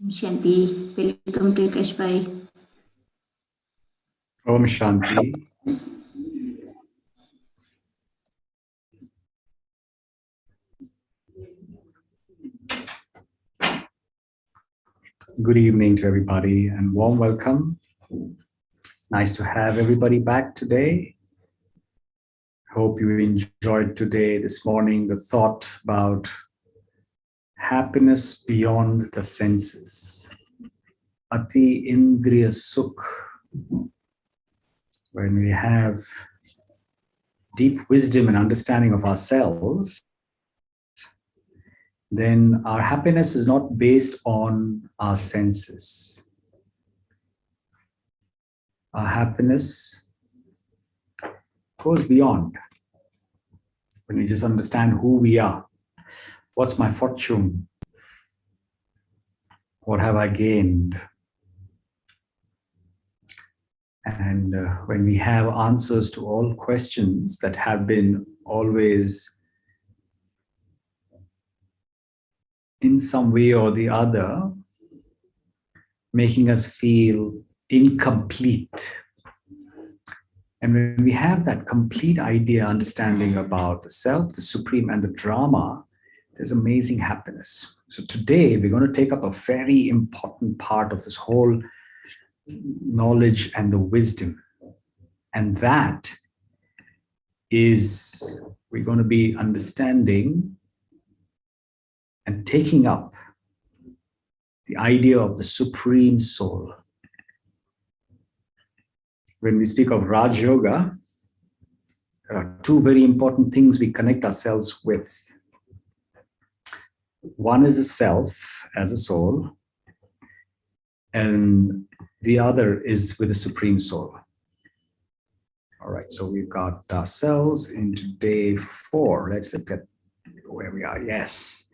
Shanti, welcome to Kashbai. Om Shanti. Good evening to everybody and warm welcome. It's nice to have everybody back today. Hope you enjoyed today, this morning, the thought about happiness beyond the senses. Ati Indriya Sukh. When we have deep wisdom and understanding of ourselves, then our happiness is not based on our senses. Our happiness goes beyond. When we just understand who we are, what's my fortune? What have I gained? And when we have answers to all questions that have been always in some way or the other making us feel incomplete. And when we have that complete idea, understanding about the self, the supreme, and the drama, there's amazing happiness. So today we're going to take up a very important part of this whole knowledge and the wisdom. And that is, we're going to be understanding and taking up the idea of the supreme soul. When we speak of RajaYoga, there are two very important things we connect ourselves with. One is the self as a soul, and the other is with the supreme soul. All right, so we've got ourselves into day 4. Let's look at where we are. Yes.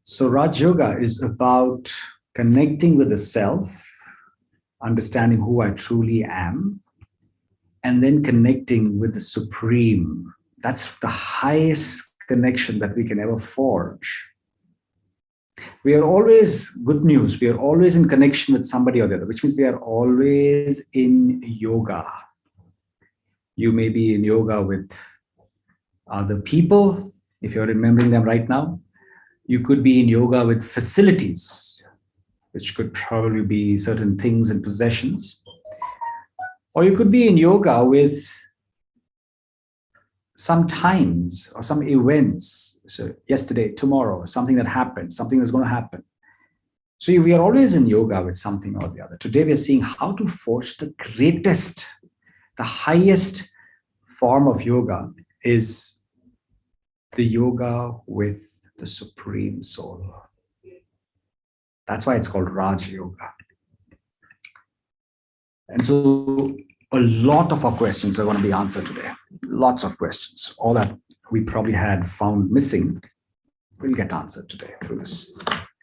So RajaYoga is about connecting with the self, understanding who I truly am, and then connecting with the supreme. That's the highest connection that we can ever forge. We are always, good news, we are always in connection with somebody or the other, which means we are always in yoga. You may be in yoga with other people, if you're remembering them right now. You could be in yoga with facilities, which could probably be certain things and possessions. Or you could be in yoga with some times or some events. So yesterday, tomorrow, something that happened, something that's going to happen. So we are always in yoga with something or the other. Today we are seeing how to forge the greatest, the highest form of yoga is the yoga with the supreme soul. That's why it's called RajaYoga. And so a lot of our questions are going to be answered today. Lots of questions. All that we probably had found missing will get answered today through this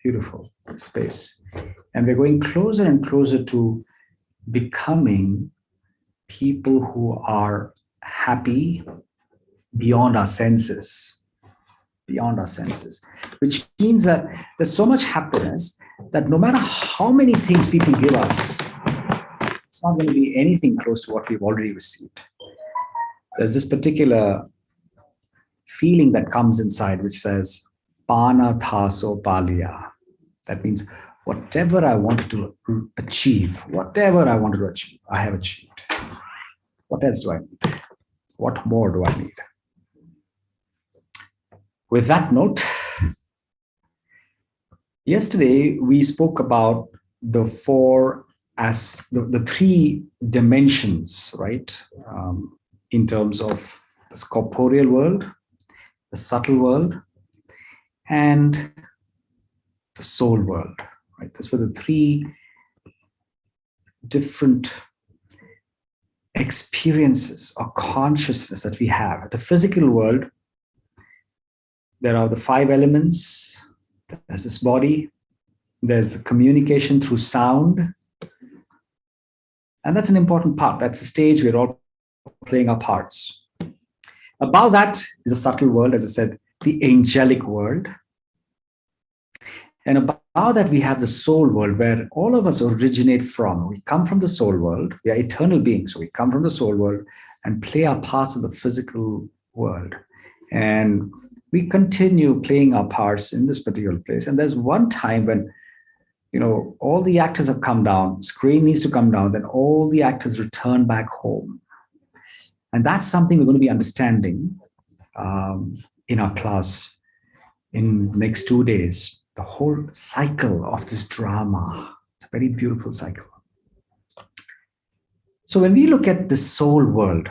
beautiful space. And we're going closer and closer to becoming people who are happy beyond our senses. Beyond our senses. Which means that there's so much happiness that no matter how many things people give us, it's not going to be anything close to what we've already received. There's this particular feeling that comes inside which says, Pana Thaso Palia. That means whatever I wanted to achieve, I have achieved. What else do I need? What more do I need? With that note, yesterday we spoke about the the 3 dimensions, right? In terms of the corporeal world, the subtle world, and the soul world, right? Those were the 3 different experiences or consciousness that we have. The physical world, there are the 5 elements. There's this body. There's communication through sound. And that's an important part. That's the stage we're all playing our parts. Above that is a subtle world, as I said, the angelic world. And above that, we have the soul world, where all of us originate from. We come from the soul world. We are eternal beings. So we come from the soul world and play our parts in the physical world. And we continue playing our parts in this particular place. And there's one time when, all the actors have come down, screen needs to come down, then all the actors return back home. And that's something we're going to be understanding in our class in the next 2 days. The whole cycle of this drama. It's a very beautiful cycle. So when we look at the soul world,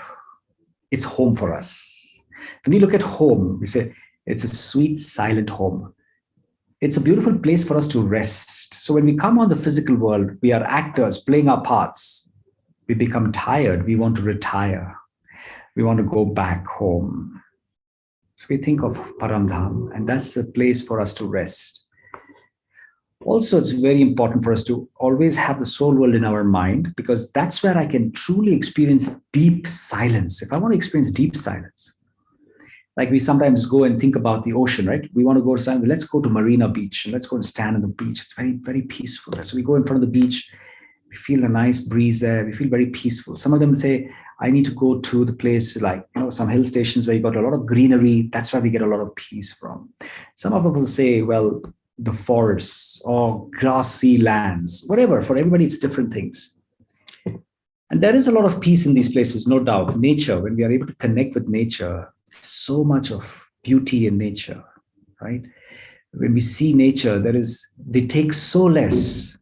it's home for us. When we look at home, we say it's a sweet, silent home. It's a beautiful place for us to rest. So when we come on the physical world, we are actors playing our parts. We become tired. We want to retire. We want to go back home. So we think of Paramdham, and that's the place for us to rest. Also, it's very important for us to always have the soul world in our mind, because that's where I can truly experience deep silence. If I want to experience deep silence, like we sometimes go and think about the ocean, right? We want to go to silence. Let's go to Marina Beach and let's go and stand on the beach. It's very, very peaceful. So we go in front of the beach. We feel a nice breeze there. We feel very peaceful. Some of them say, I need to go to the place like, some hill stations where you got a lot of greenery. That's where we get a lot of peace from. Some of them will say, well, the forests or grassy lands, whatever. For everybody, it's different things. And there is a lot of peace in these places, no doubt. Nature, when we are able to connect with nature, so much of beauty in nature, right? When we see nature, they take so less.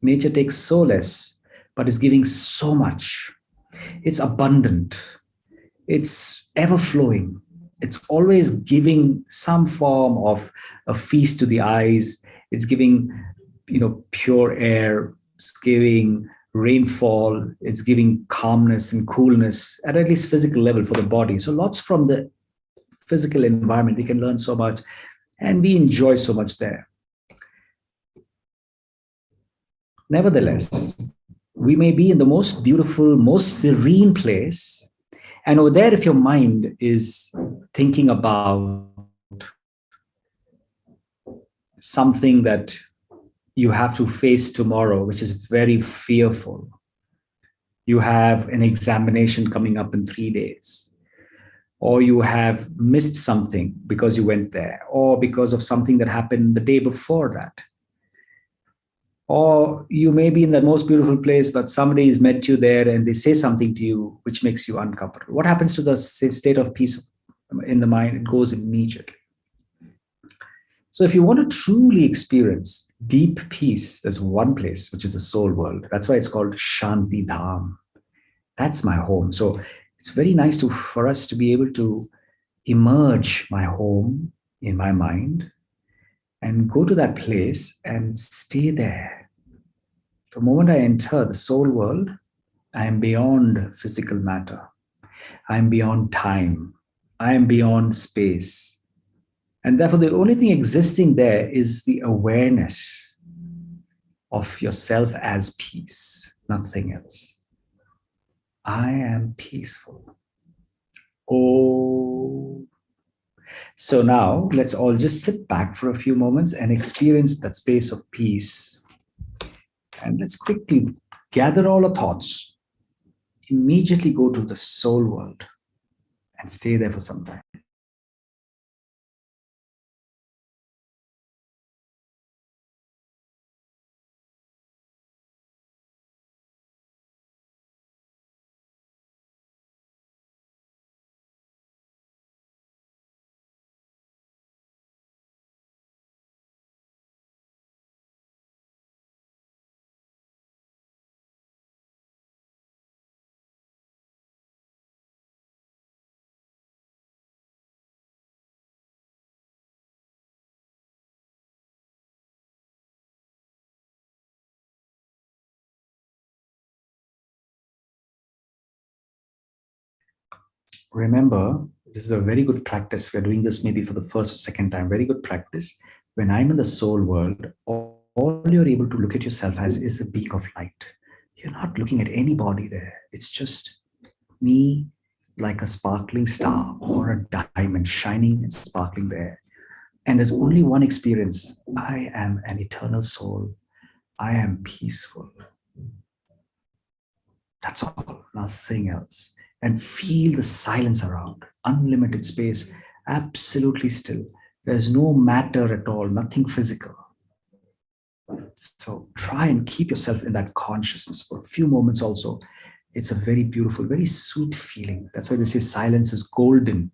Nature takes so less, but is giving so much. It's abundant. It's ever flowing. It's always giving some form of a feast to the eyes. It's giving, pure air. It's giving rainfall. It's giving calmness and coolness at least physical level for the body. So lots from the physical environment. We can learn so much and we enjoy so much there. Nevertheless, we may be in the most beautiful, most serene place. And over there, if your mind is thinking about something that you have to face tomorrow, which is very fearful, you have an examination coming up in 3 days, or you have missed something because you went there, or because of something that happened the day before that. Or you may be in the most beautiful place, but somebody has met you there and they say something to you which makes you uncomfortable. What happens to the state of peace in the mind? It goes immediately. So if you want to truly experience deep peace, there's one place, which is the soul world. That's why it's called Shanti Dham. That's my home. So it's very nice for us to be able to emerge my home in my mind and go to that place and stay there. The moment I enter the soul world, I am beyond physical matter. I am beyond time. I am beyond space. And therefore, the only thing existing there is the awareness of yourself as peace, nothing else. I am peaceful. Oh. So now let's all just sit back for a few moments and experience that space of peace. And let's quickly gather all our thoughts, immediately go to the soul world and stay there for some time. Remember, this is a very good practice. We're doing this maybe for the first or second time. Very good practice. When I'm in the soul world, all you're able to look at yourself as is a beak of light. You're not looking at anybody there. It's just me, like a sparkling star or a diamond shining and sparkling there. And there's only one experience. I am an eternal soul. I am peaceful. That's all, nothing else. And feel the silence around, unlimited space, absolutely still. There's no matter at all, nothing physical. So try and keep yourself in that consciousness for a few moments also. It's a very beautiful, very sweet feeling. That's why they say silence is golden.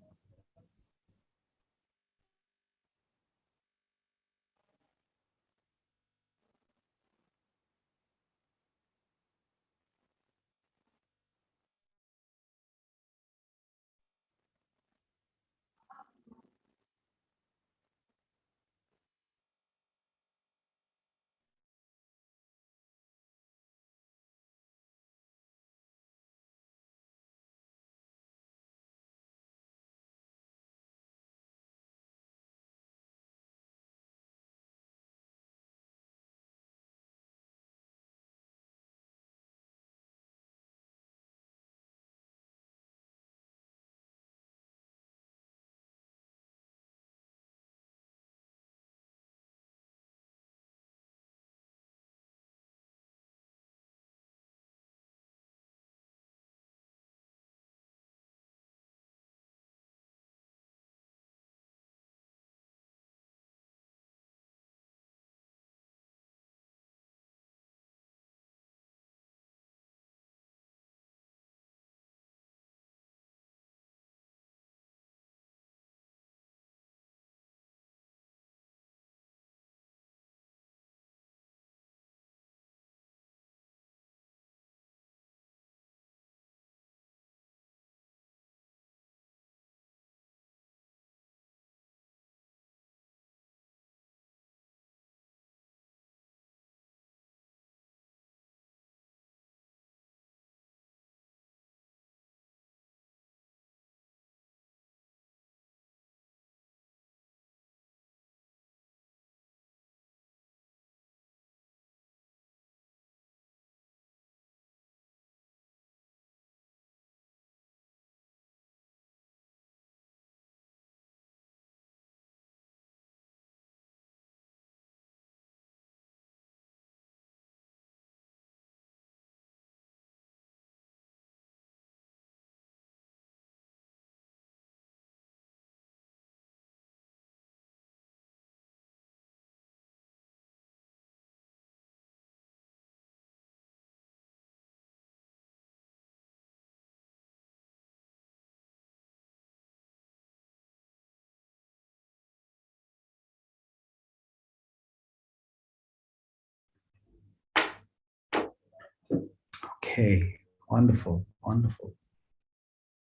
Okay, wonderful, wonderful.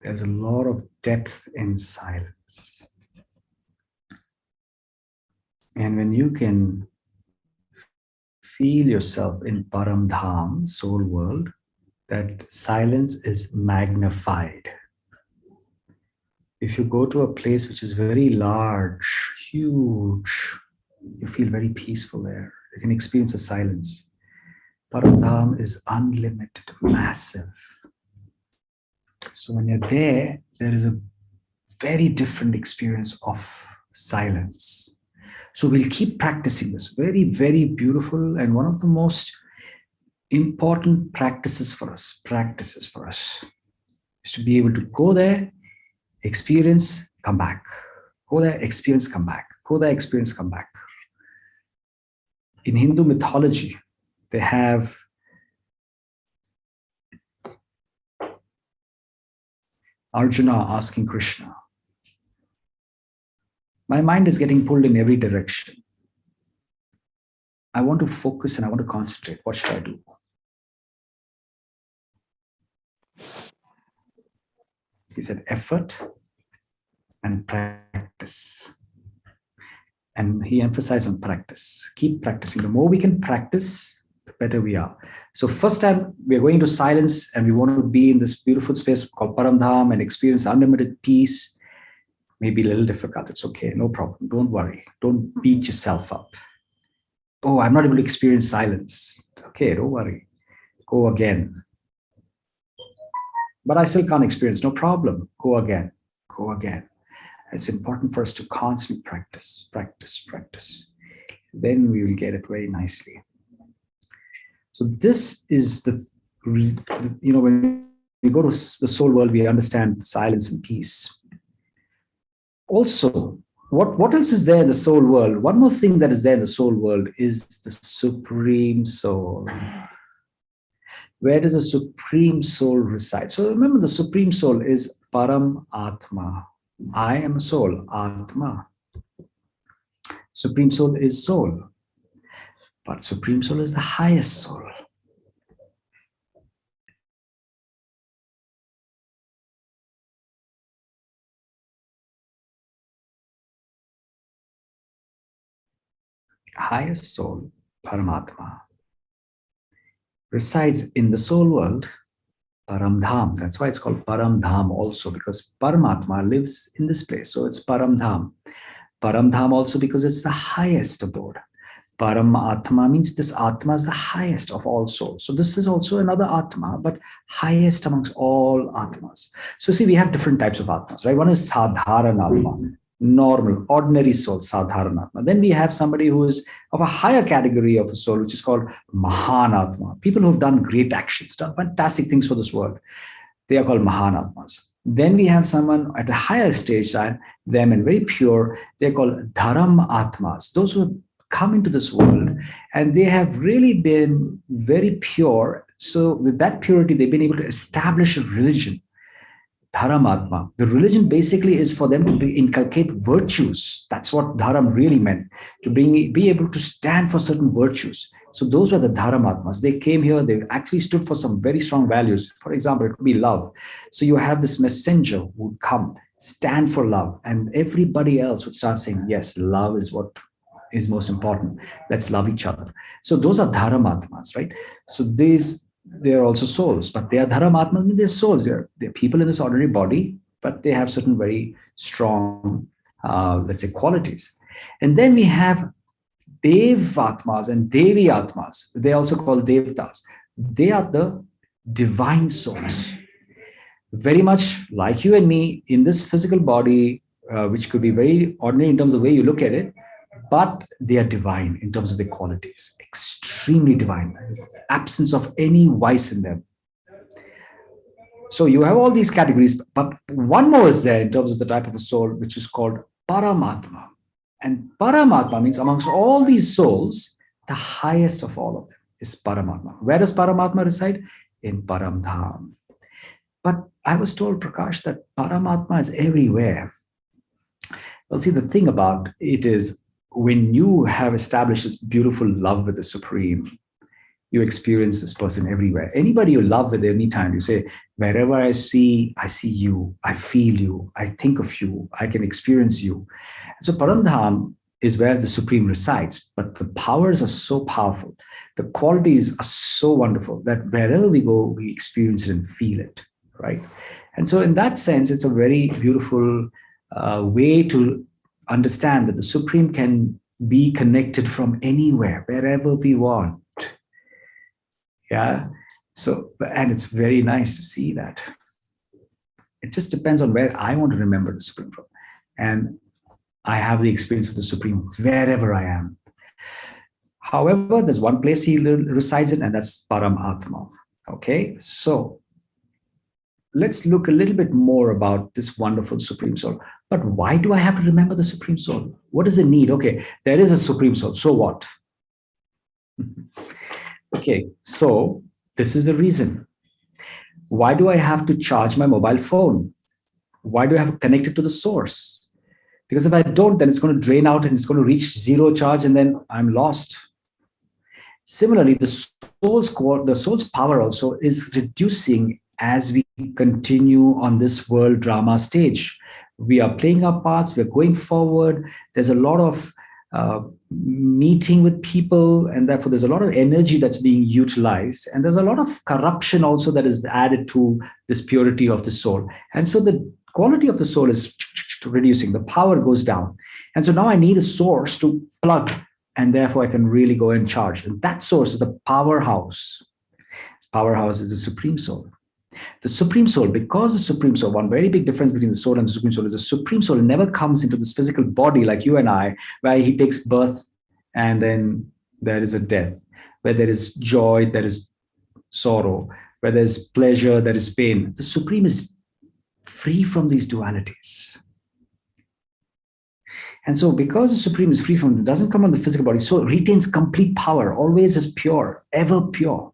There's a lot of depth in silence. And when you can feel yourself in Param Dham, soul world, that silence is magnified. If you go to a place which is very large, huge, you feel very peaceful there. You can experience a silence. Param Dham is unlimited, massive. So when you're there, there is a very different experience of silence. So we'll keep practicing this. Very, very beautiful, and one of the most important practices for us is to be able to go there, experience, come back. Go there, experience, come back. Go there, experience, come back. In Hindu mythology, they have Arjuna asking Krishna, my mind is getting pulled in every direction. I want to focus and I want to concentrate. What should I do? He said, effort and practice. And he emphasized on practice. Keep practicing. The more we can practice, the better we are. So first time we're going to silence and we want to be in this beautiful space called Paramdham and experience unlimited peace. Maybe a little difficult. It's okay. No problem. Don't worry. Don't beat yourself up. Oh, I'm not able to experience silence. Okay, don't worry. Go again. But I still can't experience. No problem. Go again. Go again. It's important for us to constantly practice, practice, practice. Then we will get it very nicely. So this is when we go to the soul world, we understand silence and peace. Also, what else is there in the soul world? One more thing that is there in the soul world is the supreme soul. Where does the supreme soul reside? So remember, the supreme soul is Param Atma. I am a soul, Atma. Supreme soul is soul. But supreme soul is the highest soul. Highest soul, Paramatma, resides in the soul world, Param Dham. That's why it's called Param Dham also, because Paramatma lives in this place. So it's Param Dham. Param Dham also because it's the highest abode. Param Atma means this Atma is the highest of all souls. So this is also another Atma, but highest amongst all Atmas. So see, we have different types of Atmas, right? One is Sadharan Atma, normal, ordinary soul, Sadharan Atma. Then we have somebody who is of a higher category of a soul, which is called Mahan Atma. People who have done great actions, done fantastic things for this world. They are called Mahan Atmas. Then we have someone at a higher stage than them and very pure. They're called Dharam Atmas. Those who come into this world and they have really been very pure. So with that purity, they've been able to establish a religion. Dharamatma. The religion basically is for them to inculcate virtues. That's what dharam really meant, to be able to stand for certain virtues. So those were the Dharamatmas. They came here, they actually stood for some very strong values. For example, it could be love. So you have this messenger who would come, stand for love, and everybody else would start saying, yes, love is what is most important. Let's love each other. So those are Dharamatmas, right? So they are also souls, but they are Dharamatmas, mean they're souls. They're people in this ordinary body, but they have certain very strong, let's say, qualities. And then we have Devatmas and Devi Atmas. They are also called Devtas. They are the divine souls. Very much like you and me in this physical body, which could be very ordinary in terms of the way you look at it, but they are divine in terms of their qualities, extremely divine, absence of any vice in them. So you have all these categories, but one more is there in terms of the type of a soul, which is called Paramatma. And Paramatma means amongst all these souls, the highest of all of them is Paramatma. Where does Paramatma reside? In Paramdham. But I was told, Prakash, that Paramatma is everywhere. Well, see, the thing about it is, when you have established this beautiful love with the Supreme, you experience this person everywhere. Anybody you love with any time, you say, wherever I see you, I feel you, I think of you, I can experience you. So Paramdham is where the Supreme resides, but the powers are so powerful. The qualities are so wonderful that wherever we go, we experience it and feel it, right? And so in that sense, it's a very beautiful way to understand that the Supreme can be connected from anywhere, wherever we want. Yeah. So, and it's very nice to see that. It just depends on where I want to remember the Supreme from. And I have the experience of the Supreme wherever I am. However, there's one place he resides in, and that's Param Atma. Okay. So let's look a little bit more about this wonderful Supreme Soul. But why do I have to remember the Supreme Soul? What is the need? Okay, there is a Supreme Soul. So what? Okay, so this is the reason. Why do I have to charge my mobile phone? Why do I have to connect it to the source? Because if I don't, then it's going to drain out and it's going to reach zero charge and then I'm lost. Similarly, the soul's power also is reducing as we continue on this world drama stage. We are playing our parts, we're going forward. There's a lot of meeting with people, and therefore there's a lot of energy that's being utilized. And there's a lot of corruption also that is added to this purity of the soul. And so the quality of the soul is reducing, the power goes down. And so now I need a source to plug, and therefore I can really go and charge. And that source is the powerhouse. Powerhouse is the Supreme Soul. The Supreme Soul, because the Supreme Soul, one very big difference between the soul and the Supreme Soul is the Supreme Soul never comes into this physical body like you and I, where he takes birth and then there is a death, where there is joy, there is sorrow, where there is pleasure, there is pain. The Supreme is free from these dualities. And so because the Supreme is free from it, doesn't come on the physical body, so it retains complete power, always is pure, ever pure.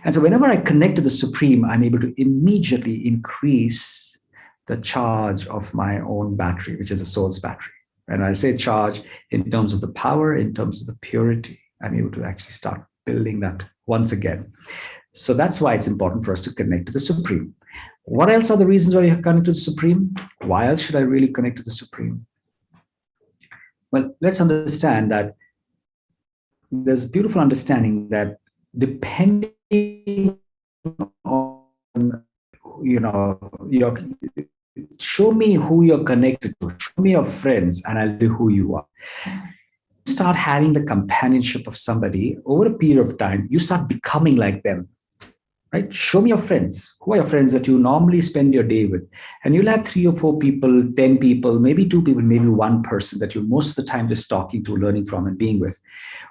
And so whenever I connect to the Supreme, I'm able to immediately increase the charge of my own battery, which is the soul's battery. And I say charge in terms of the power, in terms of the purity, I'm able to actually start building that once again. So that's why it's important for us to connect to the Supreme. What else are the reasons why you connect to the Supreme? Why else should I really connect to the Supreme? Well, let's understand that there's a beautiful understanding that depending on, show me who you're connected to, show me your friends, and I'll do who you are. Start having the companionship of somebody over a period of time, you start becoming like them. Right? Show me your friends. Who are your friends that you normally spend your day with? And you'll have 3 or 4 people, 10 people, maybe 2 people, maybe 1 person that you're most of the time just talking to, learning from, and being with.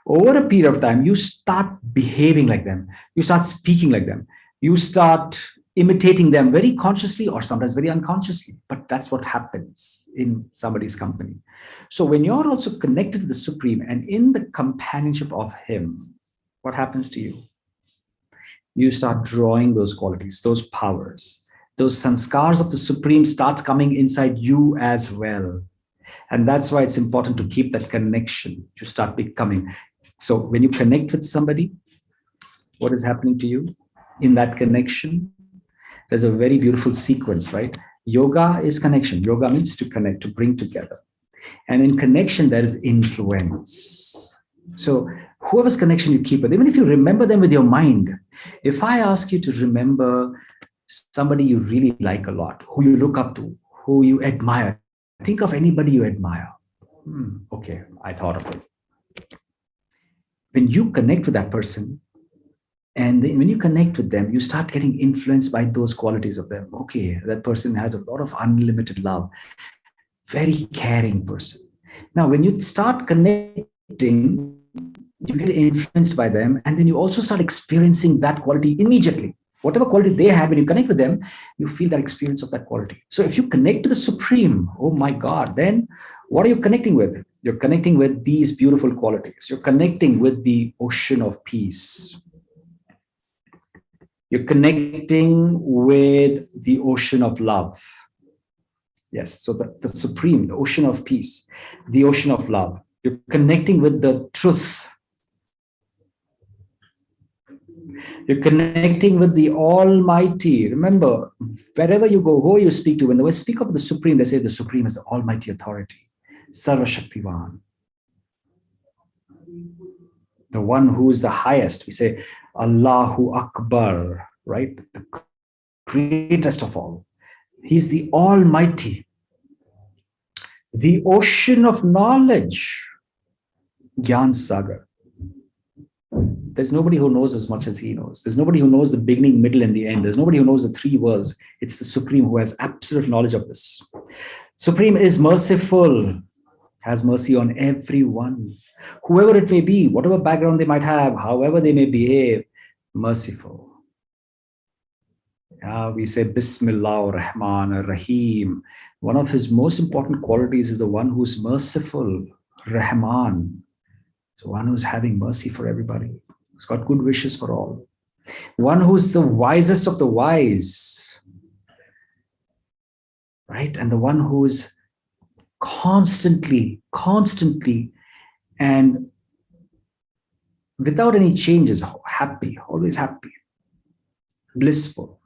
Over a period of time, you start behaving like them. You start speaking like them. You start imitating them very consciously or sometimes very unconsciously. But that's what happens in somebody's company. So when you're also connected to the Supreme and in the companionship of him, what happens to you? You start drawing those qualities, those powers, those sanskars of the Supreme start coming inside you as well. And that's why it's important to keep that connection, to start becoming. So when you connect with somebody, what is happening to you in that connection? There's a very beautiful sequence, right? Yoga is connection. Yoga means to connect, to bring together. And in connection, there is influence. So whoever's connection you keep with, even if you remember them with your mind, if I ask you to remember somebody you really like a lot, who you look up to, who you admire, think of anybody you admire. Okay, I thought of it. When you connect with that person, and then when you connect with them, you start getting influenced by those qualities of them. Okay, that person has a lot of unlimited love, very caring person. Now, when you start connecting, you get influenced by them, and then you also start experiencing that quality immediately. Whatever quality they had, when you connect with them, you feel that experience of that quality. So if you connect to the Supreme, oh my God, then what are you connecting with? You're connecting with these beautiful qualities. You're connecting with the ocean of peace. You're connecting with the ocean of love. Yes, so the Supreme, the ocean of peace, the ocean of love. You're connecting with the truth. You're connecting with the Almighty. Remember, wherever you go, who you speak to, when they speak of the Supreme, they say the Supreme is the Almighty Authority, Sarva Shaktivan. The one who is the highest. We say Allahu Akbar, right? The greatest of all. He's the Almighty. The ocean of knowledge, Gyan Sagar. There's nobody who knows as much as he knows. There's nobody who knows the beginning, middle, and the end. There's nobody who knows the 3 worlds. It's the Supreme who has absolute knowledge of this. Supreme is merciful, has mercy on everyone. Whoever it may be, whatever background they might have, however they may behave, merciful. We say Bismillah Rahman Rahim. One of his most important qualities is the one who's merciful, Rahman. So one who's having mercy for everybody. Who's got good wishes for all. One who's the wisest of the wise. Right? And the one who is constantly, and without any changes, happy, always happy, blissful.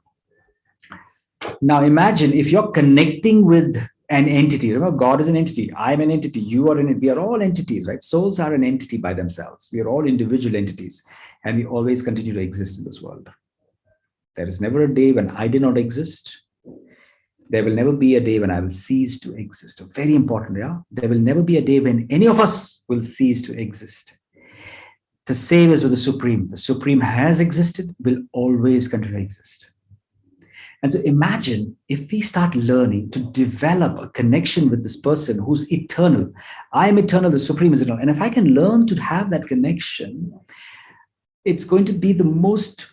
Now imagine if you're connecting with an entity. Remember, God is an entity. I'm an entity. You are an entity. We are all entities, right? Souls are an entity by themselves. We are all individual entities, and we always continue to exist in this world. There is never a day when I did not exist. There will never be a day when I will cease to exist. Very important, yeah? There will never be a day when any of us will cease to exist. The same is with the Supreme. The Supreme has existed, will always continue to exist. And so imagine if we start learning to develop a connection with this person who's eternal. I am eternal, the Supreme is eternal. And if I can learn to have that connection, it's going to be the most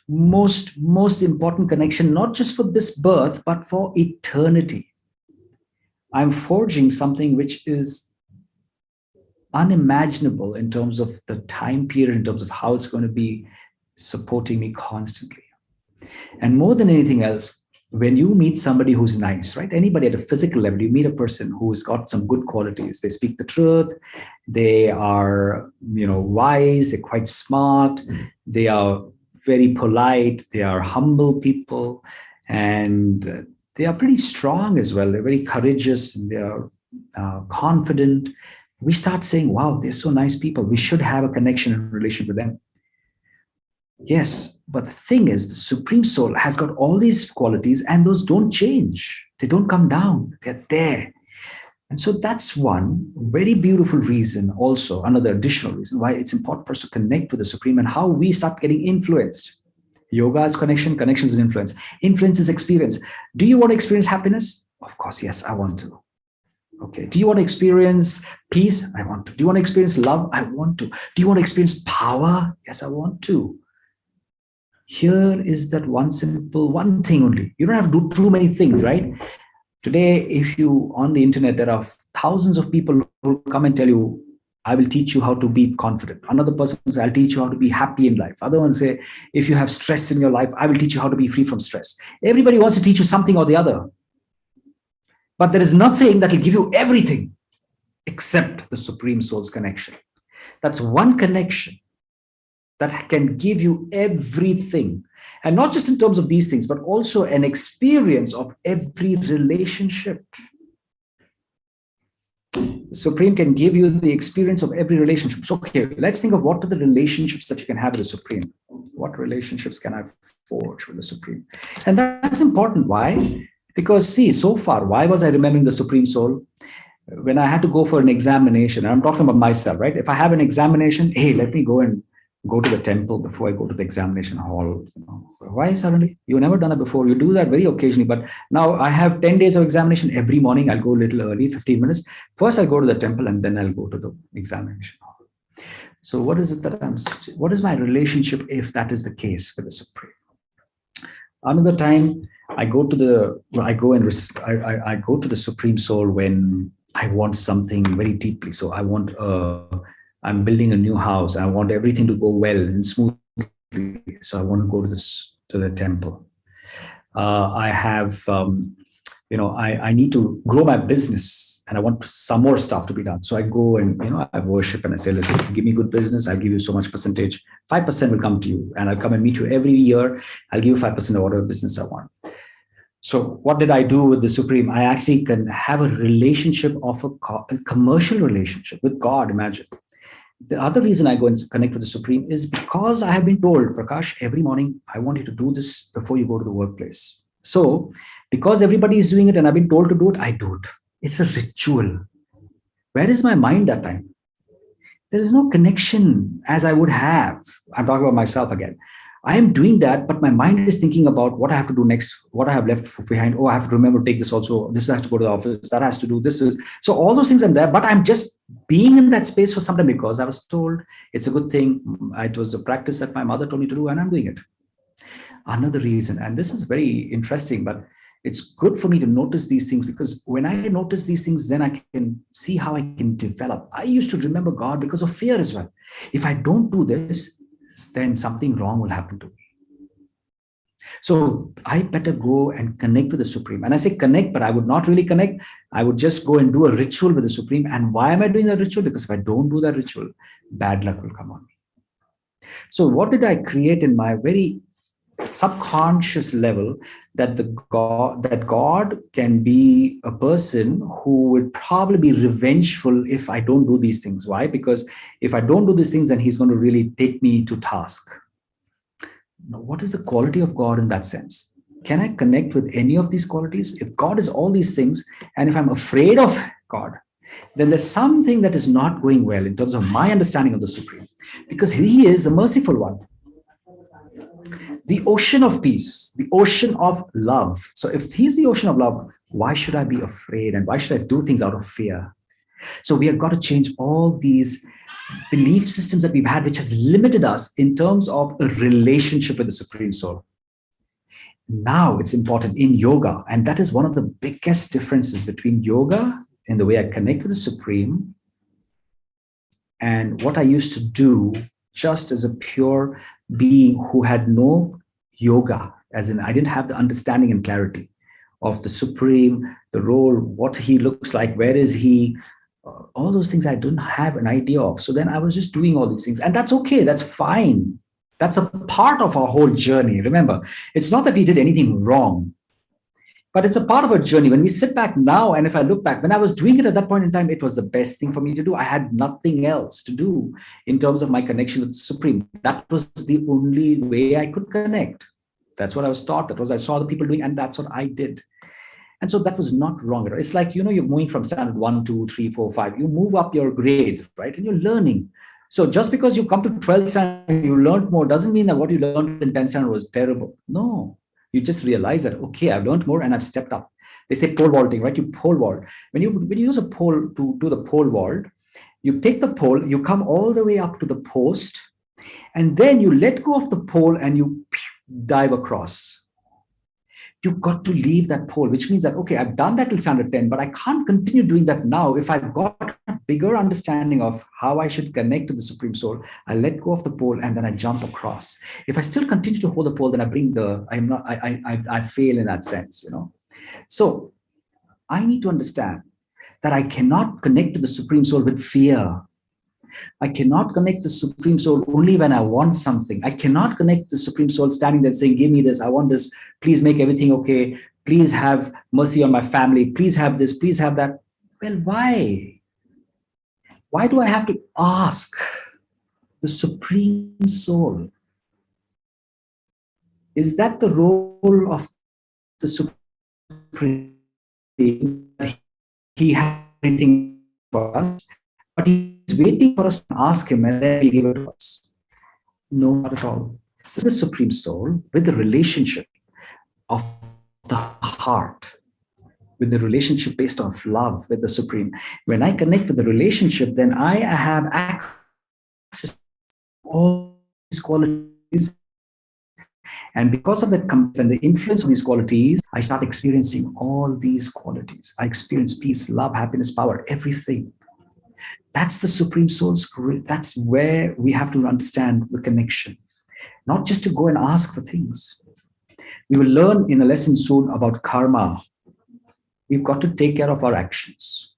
important connection, not just for this birth, but for eternity. I'm forging something which is unimaginable in terms of the time period, in terms of how it's going to be supporting me constantly. And more than anything else, when you meet somebody who's nice, right? Anybody at a physical level, you meet a person who's got some good qualities. They speak the truth. They are, wise. They're quite smart. They are very polite. They are humble people, and they are pretty strong as well. They're very courageous, and they are confident. We start saying, wow, they're so nice people. We should have a connection and relation with them. Yes, but the thing is, the Supreme Soul has got all these qualities, and those don't change. They don't come down. They're there. And so that's one very beautiful reason, also another additional reason why it's important for us to connect with the Supreme, and how we start getting influenced. Yoga is connection, connection is influence. Influence is experience. Do you want to experience happiness? Of course, yes, I want to. Okay. Do you want to experience peace? I want to. Do you want to experience love? I want to. Do you want to experience power? Yes, I want to. Here is that one thing only. You don't have to do too many things, right? Today, if you on the internet, there are thousands of people who come and tell you, I will teach you how to be confident. Another person says, I'll teach you how to be happy in life. Other one say, if you have stress in your life, I will teach you how to be free from stress. Everybody wants to teach you something or the other. But there is nothing that will give you everything except the Supreme Soul's connection. That's one connection that can give you everything. And not just in terms of these things, but also an experience of every relationship. The Supreme can give you the experience of every relationship. So, okay, let's think of what are the relationships that you can have with the Supreme. What relationships can I forge with the Supreme? And that's important. Why? Because see, so far, why was I remembering the Supreme Soul? When I had to go for an examination, and I'm talking about myself, right? If I have an examination, hey, let me go to the temple before I go to the examination hall. Why suddenly? You've never done that before. You do that very occasionally, but now I have 10 days of examination every morning. I'll go a little early, 15 minutes. First, I'll go to the temple, and then I'll go to the examination hall. So what is it that what is my relationship if that is the case with the Supreme? Another time, I go to the Supreme Soul when I want something very deeply. So I'm building a new house. I want everything to go well and smoothly. So I want to go to the temple. I have, I need to grow my business, and I want some more stuff to be done. So I go and, I worship, and I say, listen, if you give me good business, I'll give you so much percentage. 5% will come to you, and I'll come and meet you every year. I'll give you 5% of whatever business I want. So what did I do with the Supreme? I actually can have a relationship of a commercial relationship with God, imagine. The other reason I go and connect with the Supreme is because I have been told, Prakash, every morning, I want you to do this before you go to the workplace. So because everybody is doing it and I've been told to do it, I do it. It's a ritual. Where is my mind that time? There is no connection as I would have. I'm talking about myself again. I am doing that, but my mind is thinking about what I have to do next, what I have left behind. Oh, I have to remember to take this also. This has to go to the office. That has to do this. So all those things are there, but I'm just being in that space for some time because I was told it's a good thing. It was a practice that my mother told me to do, and I'm doing it. Another reason, and this is very interesting, but it's good for me to notice these things, because when I notice these things, then I can see how I can develop. I used to remember God because of fear as well. If I don't do this, then something wrong will happen to me. So I better go and connect with the Supreme. And I say connect, but I would not really connect. I would just go and do a ritual with the Supreme. And why am I doing that ritual? Because if I don't do that ritual, bad luck will come on me. So what did I create in my very subconscious level? That God can be a person who would probably be revengeful if I don't do these things. Why? Because if I don't do these things, then he's going to really take me to task. Now, what is the quality of God in that sense? Can I connect with any of these qualities? If God is all these things, and if I'm afraid of God, then there's something that is not going well in terms of my understanding of the Supreme, because he is the merciful one. The ocean of peace, the ocean of love. So if he's the ocean of love, why should I be afraid? And why should I do things out of fear? So we have got to change all these belief systems that we've had, which has limited us in terms of a relationship with the Supreme Soul. Now it's important in yoga, and that is one of the biggest differences between yoga and the way I connect with the Supreme and what I used to do just as a pure being who had no yoga, as in I didn't have the understanding and clarity of the Supreme, the role, what he looks like, where is he, all those things I didn't have an idea of. So then I was just doing all these things, and that's okay, that's fine. That's a part of our whole journey. Remember, it's not that we did anything wrong, but it's a part of our journey. When we sit back now, and if I look back, when I was doing it at that point in time, it was the best thing for me to do. I had nothing else to do in terms of my connection with the Supreme. That was the only way I could connect. That's what I was taught. That was I saw the people doing, and that's what I did. And so that was not wrong at all. It's like, you're moving from standard 1, 2, 3, 4, 5. You move up your grades, right? And you're learning. So just because you come to 12th standard and you learned more doesn't mean that what you learned in 10th standard was terrible. No, you just realize that, okay, I've learned more and I've stepped up. They say pole vaulting, right? You pole vault. When you use a pole to do the pole vault, you take the pole, you come all the way up to the post, and then you let go of the pole and you dive across. You've got to leave that pole, which means that, okay, I've done that till standard 10, but I can't continue doing that now. If I've got a bigger understanding of how I should connect to the Supreme Soul, I let go of the pole and then I jump across. If I still continue to hold the pole, then I fail in that sense, So I need to understand that I cannot connect to the Supreme Soul with fear. I cannot connect the Supreme Soul only when I want something. I cannot connect the Supreme Soul standing there saying, give me this, I want this, please make everything okay, please have mercy on my family, please have this, please have that. Well, why? Why do I have to ask the Supreme Soul? Is that the role of the Supreme? He has everything for us, but he's waiting for us to ask him and then he'll give it to us. No, not at all. So the Supreme Soul, with the relationship of the heart, with the relationship based on love with the Supreme, when I connect with the relationship, then I have access to all these qualities. And because of that and the influence of these qualities, I start experiencing all these qualities. I experience peace, love, happiness, power, everything. That's the Supreme Soul's. That's where we have to understand the connection, not just to go and ask for things. We will learn in a lesson soon about karma. We've got to take care of our actions.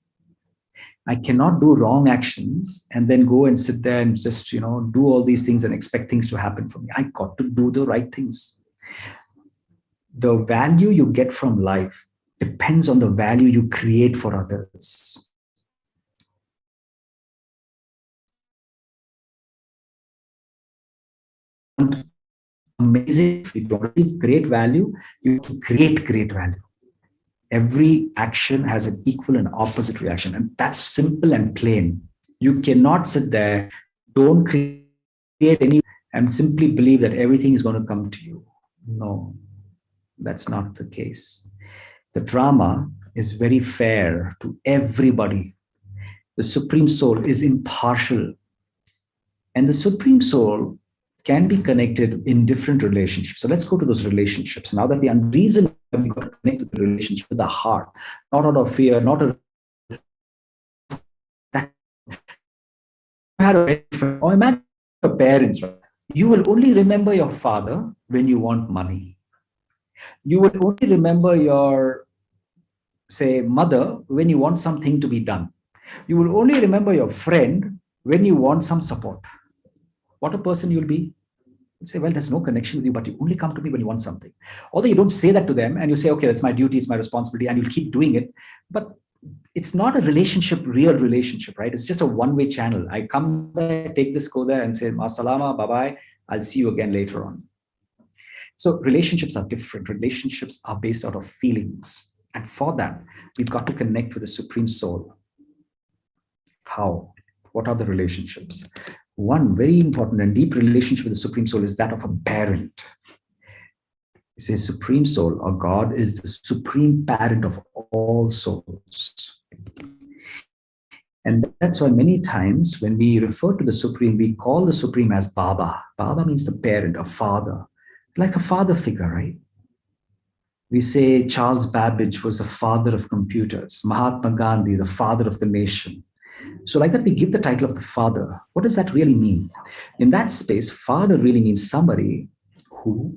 I cannot do wrong actions and then go and sit there and just, do all these things and expect things to happen for me. I got to do the right things. The value you get from life depends on the value you create for others. Amazing. If you want to give great value, you create great value. Every action has an equal and opposite reaction, and that's simple and plain. You cannot sit there, don't create any, and simply believe that everything is going to come to you. No, that's not the case. The drama is very fair to everybody. The Supreme Soul is impartial, and the Supreme Soul can be connected in different relationships. So let's go to those relationships. Now that we reason, we got to connect with the relationship with the heart, not out of fear, not a that or imagine your parents, right? You will only remember your father when you want money. You will only remember your, say, mother when you want something to be done. You will only remember your friend when you want some support. What a person you'll be. You say, well, there's no connection with you, but you only come to me when you want something. Although you don't say that to them and you say, okay, that's my duty, it's my responsibility, and you'll keep doing it. But it's not a relationship, real relationship, right? It's just a one-way channel. I come there, take this, go there and say, Masalama, bye-bye. I'll see you again later on. So relationships are different. Relationships are based out of feelings. And for that, we've got to connect with the Supreme Soul. How? What are the relationships? One very important and deep relationship with the Supreme Soul is that of a parent. He says Supreme Soul or God is the supreme parent of all souls. And that's why many times when we refer to the Supreme, we call the Supreme as Baba. Baba means the parent, a father, like a father figure, right? We say Charles Babbage was the father of computers, Mahatma Gandhi, the father of the nation. So, like that, we give the title of the father. What does that really mean? In that space, father really means somebody who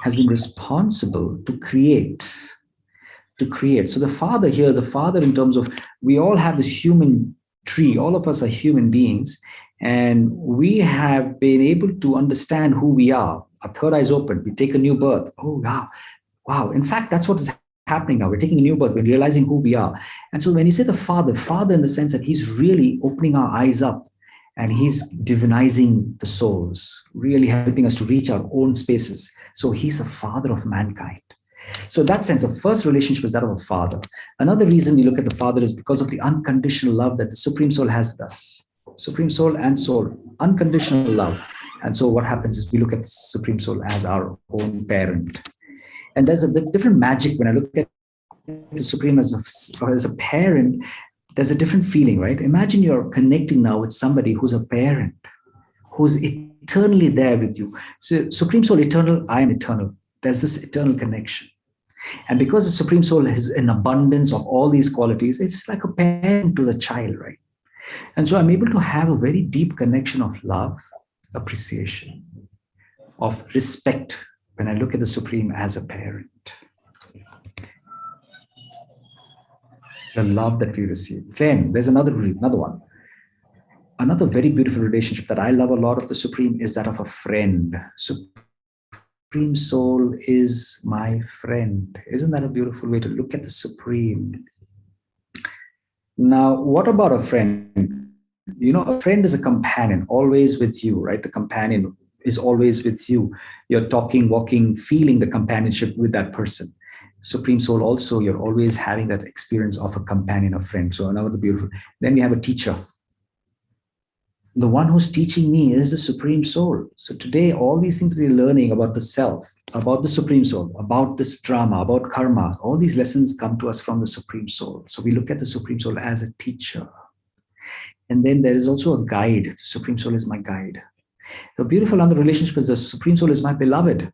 has been responsible to create. So the father here is a father in terms of we all have this human tree. All of us are human beings, and we have been able to understand who we are. Our third eye is open. We take a new birth. Oh, wow. Wow. In fact, that's what is happening now. We're taking a new birth. We're realizing who we are. And so when you say the father in the sense that he's really opening our eyes up and he's divinizing the souls, really helping us to reach our own spaces. So he's a father of mankind. So in that sense, the first relationship is that of a father. Another reason we look at the father is because of the unconditional love that the Supreme Soul has with us. Supreme Soul and soul, unconditional love. And so what happens is we look at the Supreme Soul as our own parent. And there's a different magic when I look at the Supreme as a parent. There's a different feeling, right? Imagine you're connecting now with somebody who's a parent, who's eternally there with you. So Supreme Soul, eternal, I am eternal. There's this eternal connection. And because the Supreme Soul has an abundance of all these qualities, it's like a parent to the child, right? And so I'm able to have a very deep connection of love, appreciation, of respect when I look at the Supreme as a parent. The love that we receive. Then there's another one. Another very beautiful relationship that I love a lot of the Supreme is that of a friend. Supreme Soul is my friend. Isn't that a beautiful way to look at the Supreme? Now, what about a friend? You know, a friend is a companion, always with you, right? The companion is always with you. You're talking, walking, feeling the companionship with that person. Supreme Soul also, you're always having that experience of a companion, a friend. So another beautiful. Then we have a teacher. The one who's teaching me is the Supreme Soul. So today, all these things we're learning about the self, about the Supreme Soul, about this drama, about karma, all these lessons come to us from the Supreme Soul. So we look at the Supreme Soul as a teacher. And then there is also a guide. The Supreme Soul is my guide. The beautiful other relationship is the Supreme Soul is my beloved.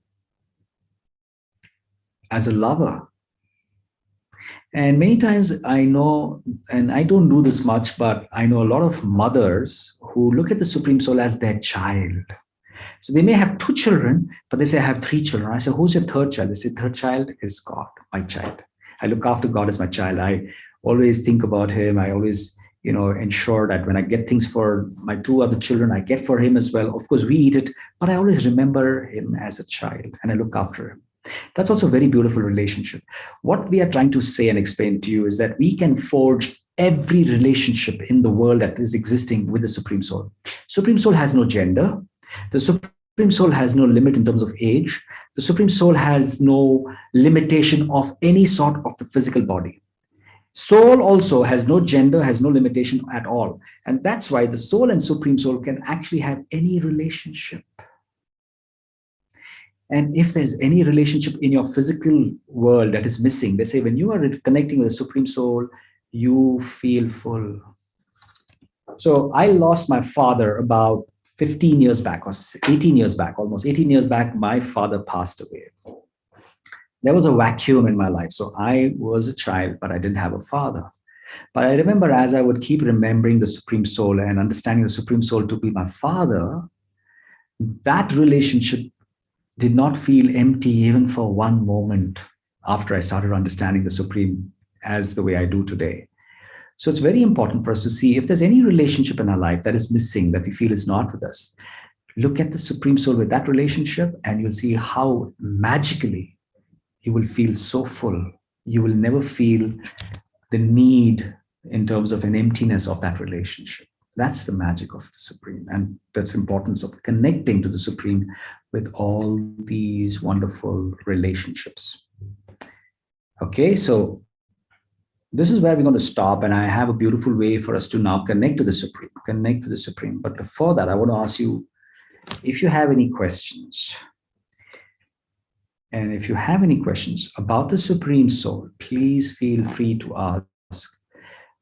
As a lover. And many times I know, and I don't do this much, but I know a lot of mothers who look at the Supreme Soul as their child. So they may have 2 children, but they say, I have 3 children. I say, who's your third child? They say, third child is God, my child. I look after God as my child. I always think about him. I always, ensure that when I get things for my 2 other children, I get for him as well. Of course, we eat it, but I always remember him as a child and I look after him. That's also a very beautiful relationship. What we are trying to say and explain to you is that we can forge every relationship in the world that is existing with the Supreme Soul. Supreme Soul has no gender. The Supreme Soul has no limit in terms of age. The Supreme Soul has no limitation of any sort of the physical body. Soul also has no gender, has no limitation at all. And that's why the soul and Supreme Soul can actually have any relationship. And if there's any relationship in your physical world that is missing, they say when you are connecting with the Supreme Soul, you feel full. So I lost my father about 15 years back or 18 years back, almost 18 years back, my father passed away. There was a vacuum in my life. So I was a child, but I didn't have a father. But I remember as I would keep remembering the Supreme Soul and understanding the Supreme Soul to be my father, that relationship did not feel empty even for one moment after I started understanding the Supreme as the way I do today. So it's very important for us to see if there's any relationship in our life that is missing, that we feel is not with us. Look at the Supreme Soul with that relationship and you'll see how magically you will feel so full. You will never feel the need in terms of an emptiness of that relationship. That's the magic of the Supreme, and that's the importance of connecting to the Supreme with all these wonderful relationships. Okay, so this is where we're going to stop, and I have a beautiful way for us to now connect to the Supreme. But before that, I want to ask you if you have any questions. And if you have any questions about the Supreme Soul, please feel free to ask.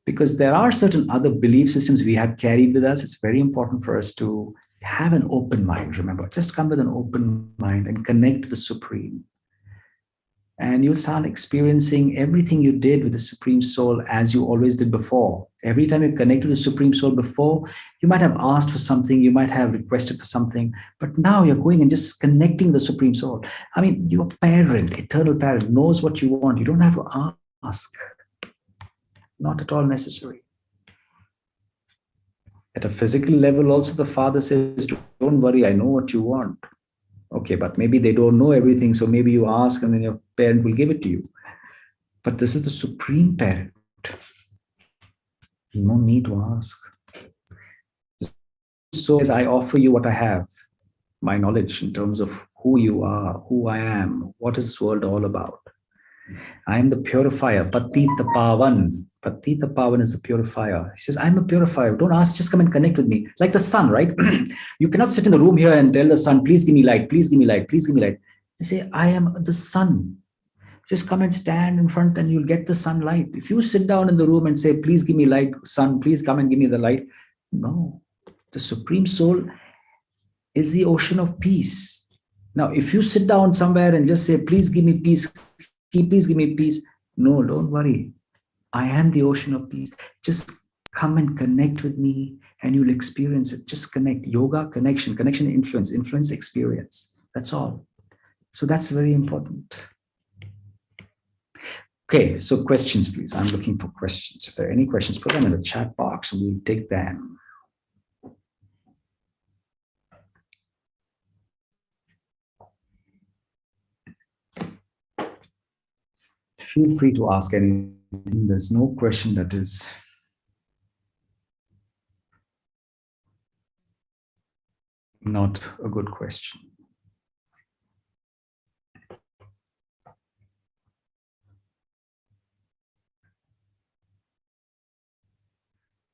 Because there are certain other belief systems we have carried with us. It's very important for us to have an open mind. Remember, just come with an open mind and connect to the Supreme. And you'll start experiencing everything you did with the Supreme Soul as you always did before. Every time you connect to the Supreme Soul before, you might have asked for something, you might have requested for something, but now you're going and just connecting the Supreme Soul. I mean, your parent, eternal parent, knows what you want. You don't have to ask. Not at all necessary. At a physical level, also, the Father says, don't worry, I know what you want. Okay, but maybe they don't know everything, so maybe you ask and then your parent will give it to you. But this is the Supreme Parent. No need to ask. So as I offer you what I have, my knowledge in terms of who you are, who I am, what is this world all about. I am the purifier, Patita Pavan. Patita Pavan is the purifier. He says, I'm a purifier. Don't ask, just come and connect with me. Like the sun, right? You cannot sit in the room here and tell the sun, please give me light, please give me light, please give me light. They say, I am the sun. Just come and stand in front and you'll get the sunlight. If you sit down in the room and say, please give me light, sun, please come and give me the light. No, the Supreme Soul is the ocean of peace. Now, if you sit down somewhere and just say, please give me peace, please give me peace. No, don't worry. I am the ocean of peace. Just come and connect with me and you'll experience it. Just connect. Yoga, connection, influence, influence, experience. That's all. So that's very important. Okay, so questions, please. I'm looking for questions. If there are any questions, put them in the chat box and we'll take them. Feel free to ask anything. There's no question that is not a good question.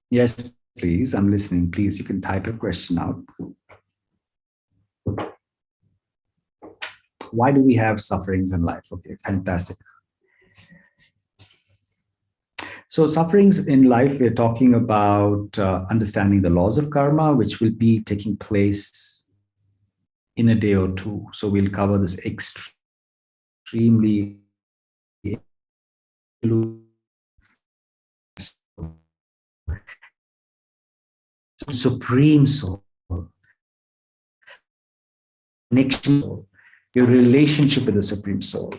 Yes, please. I'm listening. Please, you can type your question out. Why do we have sufferings in life? Okay, fantastic. So sufferings in life, we're talking about understanding the laws of karma, which will be taking place in a day or two. So we'll cover this extremely Supreme Soul, connection, your relationship with the Supreme Soul,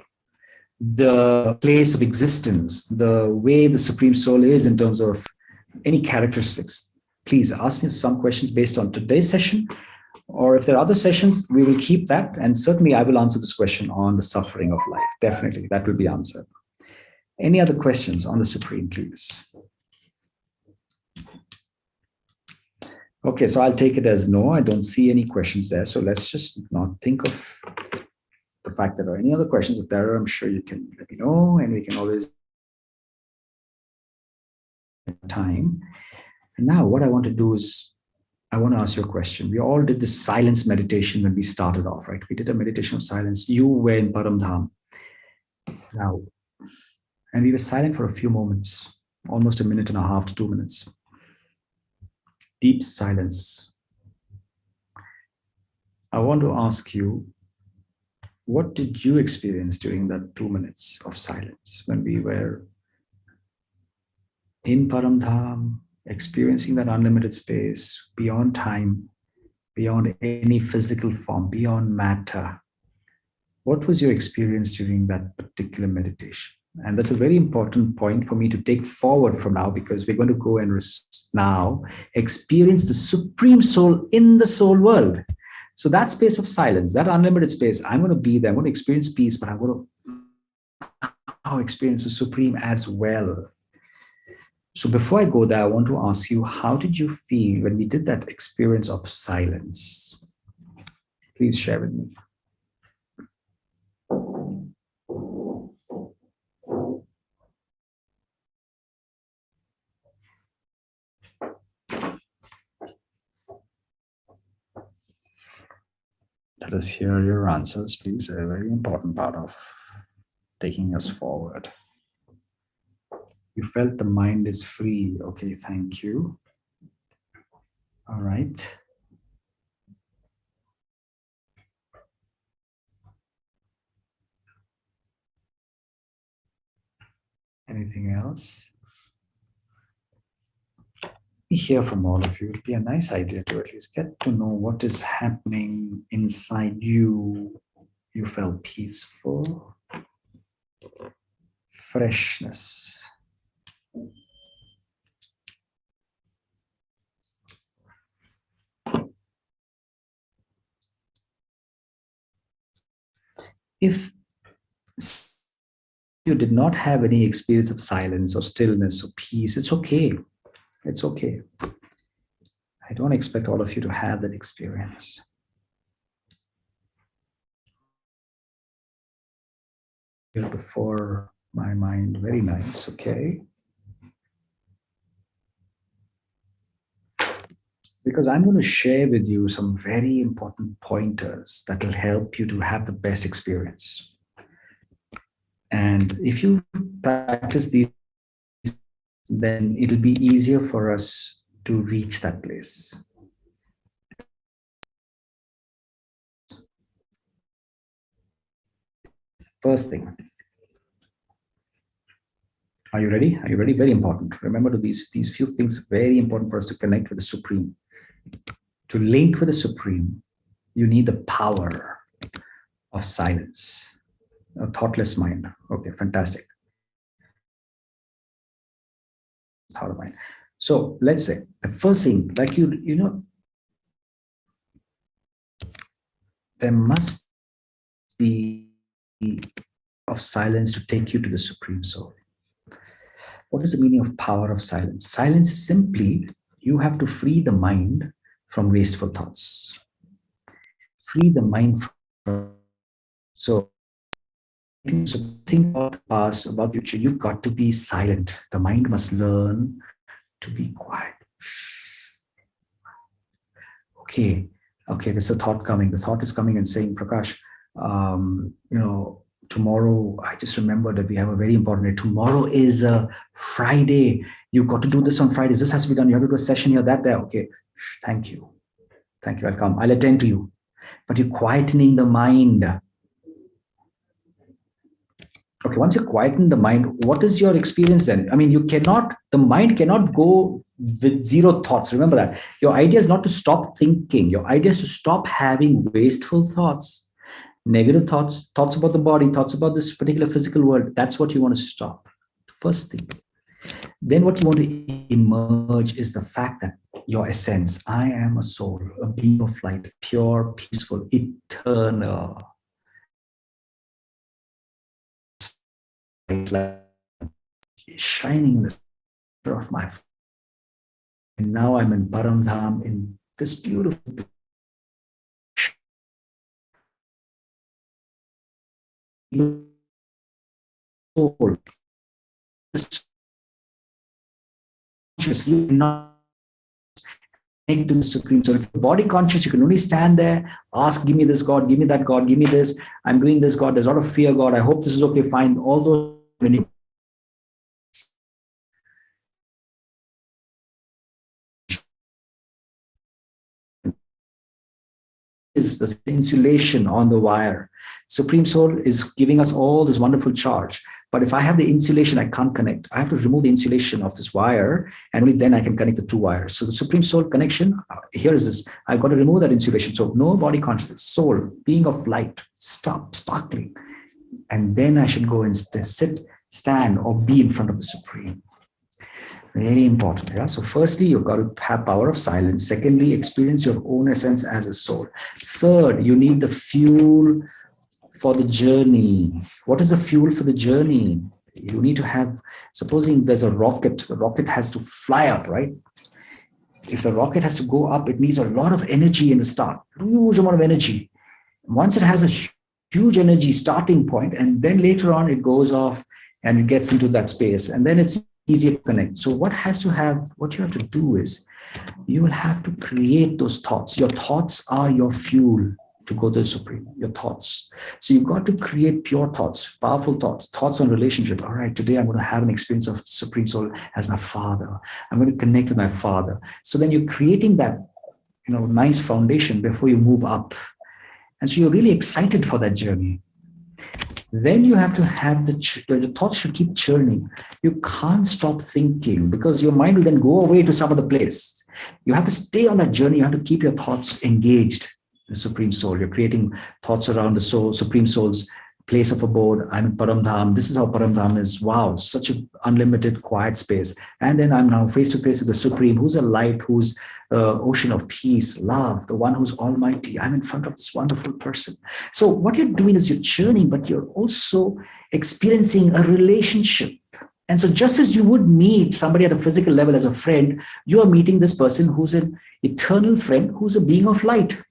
the place of existence, the way the Supreme Soul is in terms of any characteristics. Please ask me some questions based on today's session, or if there are other sessions, we will keep that. And certainly I will answer this question on the suffering of life. Definitely, that will be answered. Any other questions on the Supreme, please? Okay, so I'll take it as no. I don't see any questions there. So let's just not think of the fact that there are any other questions. If there are, I'm sure you can let me know, and we can always time. And now what I want to do is I want to ask you a question. We all did this silence meditation when we started off, right? We did a meditation of silence. You were in Param Dham. Now, and we were silent for a few moments, almost a minute and a half to 2 minutes. Deep silence. I want to ask you, what did you experience during that 2 minutes of silence when we were in Param Dham, experiencing that unlimited space, beyond time, beyond any physical form, beyond matter? What was your experience during that particular meditation? And that's a very important point for me to take forward from now, because we're going to go and now experience the Supreme Soul in the soul world. So that space of silence, that unlimited space, I'm going to be there. I'm going to experience peace, but I'm going to now experience the Supreme as well. So before I go there, I want to ask you, how did you feel when we did that experience of silence? Please share with me. Let us hear your answers, please. A very important part of taking us forward. You felt the mind is free. Okay, thank you. All right. Anything else? We hear from all of you. It'd be a nice idea to at least get to know what is happening inside you. You felt peaceful, freshness. If you did not have any experience of silence or stillness or peace, it's okay. It's okay. I don't expect all of you to have that experience. Here before my mind, very nice, okay? Because I'm going to share with you some very important pointers that will help you to have the best experience. And if you practice these, then it'll be easier for us to reach that place. First thing. Are you ready? Are you ready? Very important. Remember these few things, very important for us to connect with the Supreme. To link with the Supreme, you need the power of silence, a thoughtless mind. Okay, fantastic. Thought of mind. So let's say the first thing, like you know, there must be of silence to take you to the Supreme Soul. What is the meaning of power of silence? Silence is simply you have to free the mind from wasteful thoughts. Free the mind from. So think about the past, about the future. You've got to be silent. The mind must learn to be quiet. Okay, there's a thought coming. The thought is coming and saying, Prakash, tomorrow, I just remembered that we have a very important day. Tomorrow is a Friday. You've got to do this on Fridays. This has to be done. You have to do a session here, that, there. Okay, thank you. Thank you. I'll come. I'll attend to you. But you're quietening the mind. Okay, once you quieten the mind, what is your experience then? I mean, the mind cannot go with zero thoughts. Remember that. Your idea is not to stop thinking. Your idea is to stop having wasteful thoughts, negative thoughts, thoughts about the body, thoughts about this particular physical world. That's what you want to stop. First thing. Then what you want to emerge is the fact that your essence, I am a soul, a being of light, pure, peaceful, eternal. Shining in the center of my. And now I'm in Paramdham, in this beautiful soul. Consciously not connect to the Supreme Soul. If you're body conscious, you can only stand there, ask, give me this God, give me that God, give me this. I'm doing this God. There's a lot of fear, God. I hope this is okay, fine. All those. Is the insulation on the wire. Supreme Soul is giving us all this wonderful charge. But if I have the insulation, I can't connect. I have to remove the insulation of this wire, and only then I can connect the two wires. So the Supreme Soul connection, here is this. I've got to remove that insulation. So no body consciousness, soul, being of light, stop sparkling. And then I should go and sit, stand, or be in front of the Supreme. Very important. Yeah. So firstly, you've got to have power of silence. Secondly, experience your own essence as a soul. Third, you need the fuel for the journey. What is the fuel for the journey? You need to have, supposing there's a rocket, the rocket has to fly up, right? If the rocket has to go up, it needs a lot of energy in the start, huge amount of energy. Once it has a huge energy starting point, and then later on it goes off and it gets into that space, and then it's easier to connect. So what you have to do is you will have to create those thoughts. Your thoughts are your fuel. to go to the Supreme, your thoughts. So you've got to create pure thoughts, powerful thoughts, thoughts on relationship. All right, today I'm going to have an experience of Supreme Soul as my Father. I'm going to connect with my Father. So then you're creating that, nice foundation before you move up. And so you're really excited for that journey. Then you have to have the thoughts should keep churning. You can't stop thinking because your mind will then go away to some other place. You have to stay on that journey. You have to keep your thoughts engaged. The Supreme Soul. You're creating thoughts around the soul, Supreme Soul's place of abode. I'm in Paramdham. This is how Paramdham is. Wow, such an unlimited quiet space. And then I'm now face to face with the Supreme, who's a light, who's ocean of peace, love, the one who's almighty. I'm in front of this wonderful person. So what you're doing is you're churning, but you're also experiencing a relationship. And so just as you would meet somebody at a physical level as a friend, you are meeting this person who's an eternal friend, who's a being of light.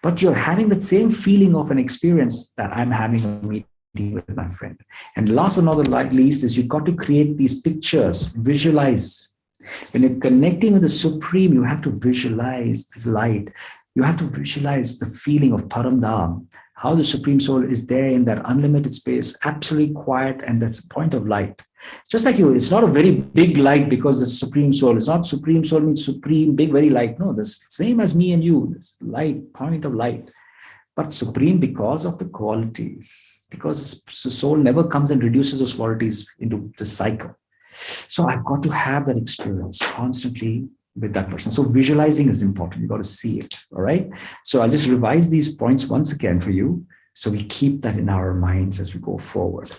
But you're having that same feeling of an experience that I'm having a meeting with my friend. And last but not the least is you've got to create these pictures, visualize. When you're connecting with the Supreme, you have to visualize this light. You have to visualize the feeling of Paramdham, how the Supreme Soul is there in that unlimited space, absolutely quiet, and that's a point of light. Just like you, it's not a very big light because it's Supreme Soul. It's not Supreme Soul means supreme, big, very light. No, the same as me and you, this light, point of light. But supreme because of the qualities, because the soul never comes and reduces those qualities into the cycle. So I've got to have that experience constantly with that person. So visualizing is important. You've got to see it. All right. So I'll just revise these points once again for you. So we keep that in our minds as we go forward.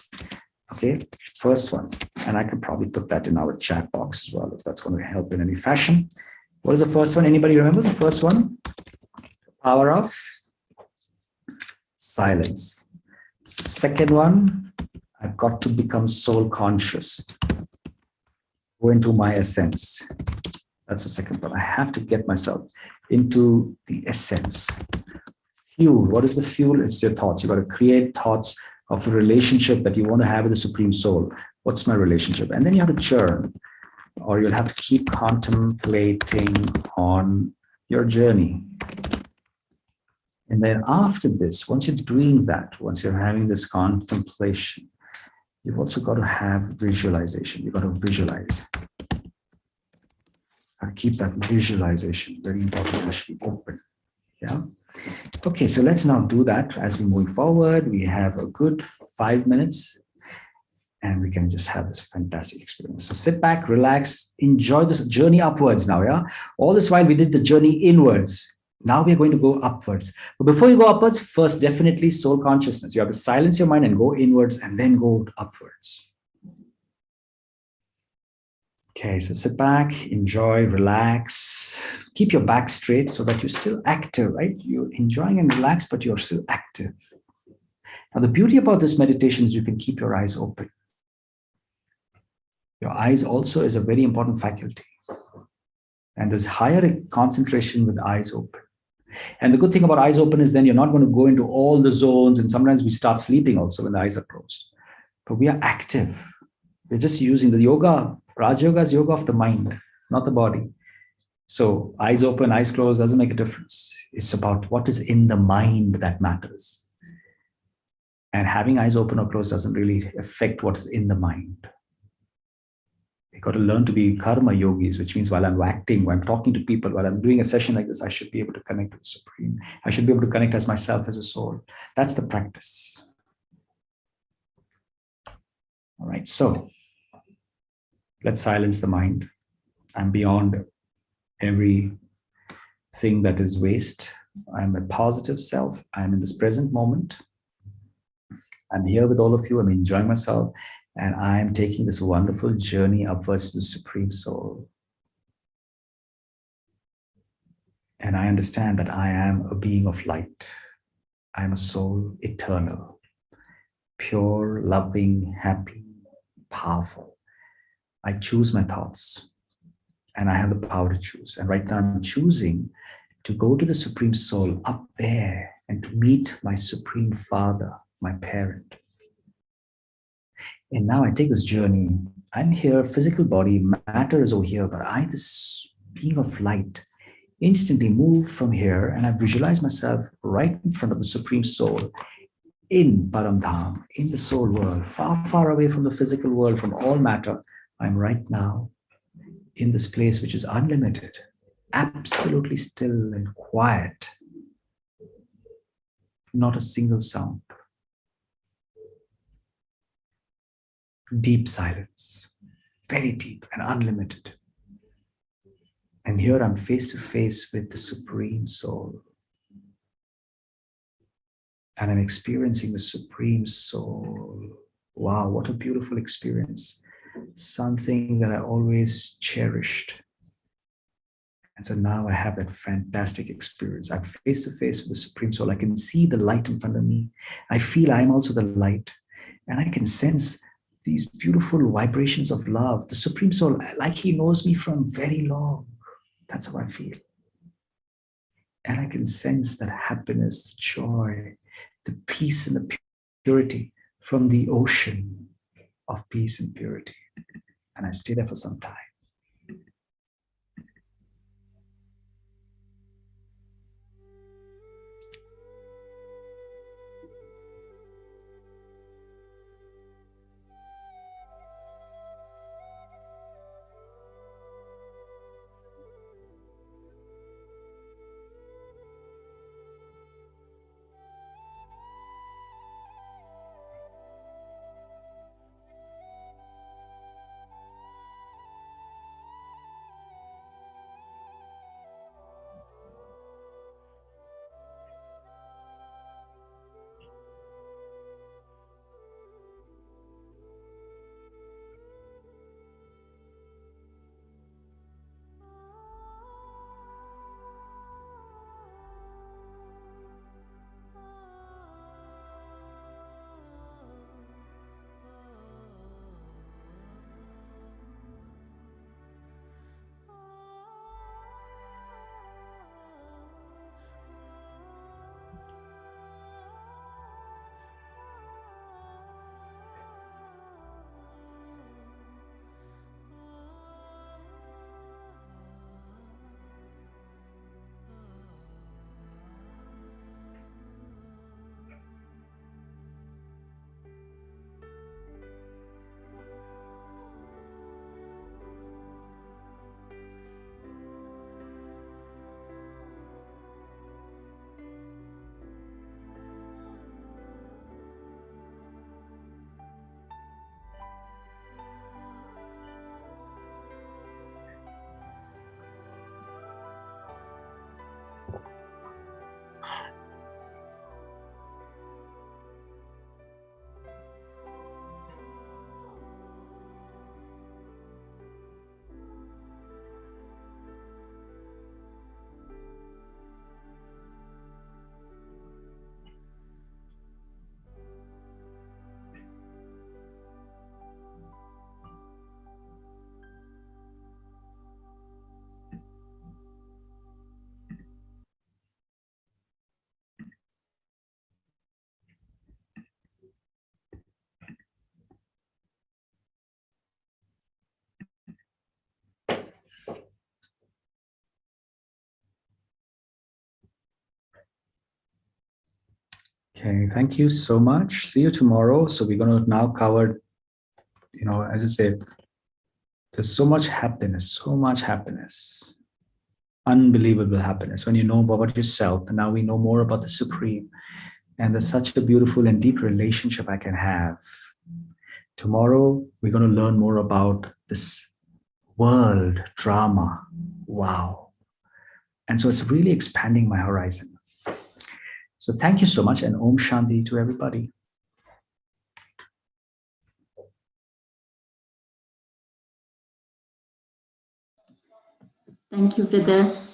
Okay, first one, and I could probably put that in our chat box as well, if that's going to help in any fashion. What is the first one? Anybody remembers the first one? Power of silence. Second one, I've got to become soul conscious. Go into my essence. That's the second one. I have to get myself into the essence. Fuel. What is the fuel? It's your thoughts. You've got to create thoughts of a relationship that you want to have with the Supreme Soul. What's my relationship? And then you have to churn, or you'll have to keep contemplating on your journey. And then after this, once you're doing that, once you're having this contemplation, you've also got to have visualization. You've got to visualize. Keep that visualization very important. It should be open. Yeah. Okay, so let's now do that as we move forward. We have a good 5 minutes and we can just have this fantastic experience. So sit back, relax, enjoy this journey upwards now. Yeah. All this while we did the journey inwards. Now we're going to go upwards. But before you go upwards, first, definitely soul consciousness. You have to silence your mind and go inwards and then go upwards. Okay, so sit back, enjoy, relax. Keep your back straight so that you're still active, right? You're enjoying and relaxed, but you're still active. Now, the beauty about this meditation is you can keep your eyes open. Your eyes also is a very important faculty. And there's higher concentration with eyes open. And the good thing about eyes open is then you're not going to go into all the zones. And sometimes we start sleeping also when the eyes are closed. But we are active. We're just using the yoga. RajaYoga is yoga of the mind, not the body. So eyes open, eyes closed doesn't make a difference. It's about what is in the mind that matters. And having eyes open or closed doesn't really affect what's in the mind. We've got to learn to be karma yogis, which means while I'm acting, while I'm talking to people, while I'm doing a session like this, I should be able to connect with the Supreme. I should be able to connect as myself, as a soul. That's the practice. All right, so let's silence the mind. I'm beyond everything that is waste. I'm a positive self. I'm in this present moment. I'm here with all of you. I'm enjoying myself. And I'm taking this wonderful journey upwards to the Supreme Soul. And I understand that I am a being of light. I am a soul eternal, pure, loving, happy, powerful. I choose my thoughts and I have the power to choose. And right now I'm choosing to go to the Supreme Soul up there and to meet my Supreme Father, my parent. And now I take this journey. I'm here, physical body, matter is over here, but I, this being of light, instantly move from here, and I visualize myself right in front of the Supreme Soul in Paramdham, in the soul world, far, far away from the physical world, from all matter. I'm right now in this place which is unlimited, absolutely still and quiet, not a single sound, deep silence, very deep and unlimited. And here I'm face to face with the Supreme Soul. And I'm experiencing the Supreme Soul. Wow, what a beautiful experience. Something that I always cherished. And so now I have that fantastic experience. I'm face to face with the Supreme Soul. I can see the light in front of me. I feel I'm also the light. And I can sense these beautiful vibrations of love. The Supreme Soul, like he knows me from very long. That's how I feel. And I can sense that happiness, the joy, the peace and the purity from the ocean of peace and purity. And I stay there for some time. Okay, thank you so much. See you tomorrow. So we're going to now cover, as I said, there's so much happiness, unbelievable happiness when you know about yourself. And now we know more about the Supreme. And there's such a beautiful and deep relationship I can have. Tomorrow, we're going to learn more about this world drama. Wow. And so it's really expanding my horizon. So thank you so much, and Om Shanti to everybody. Thank you, brother.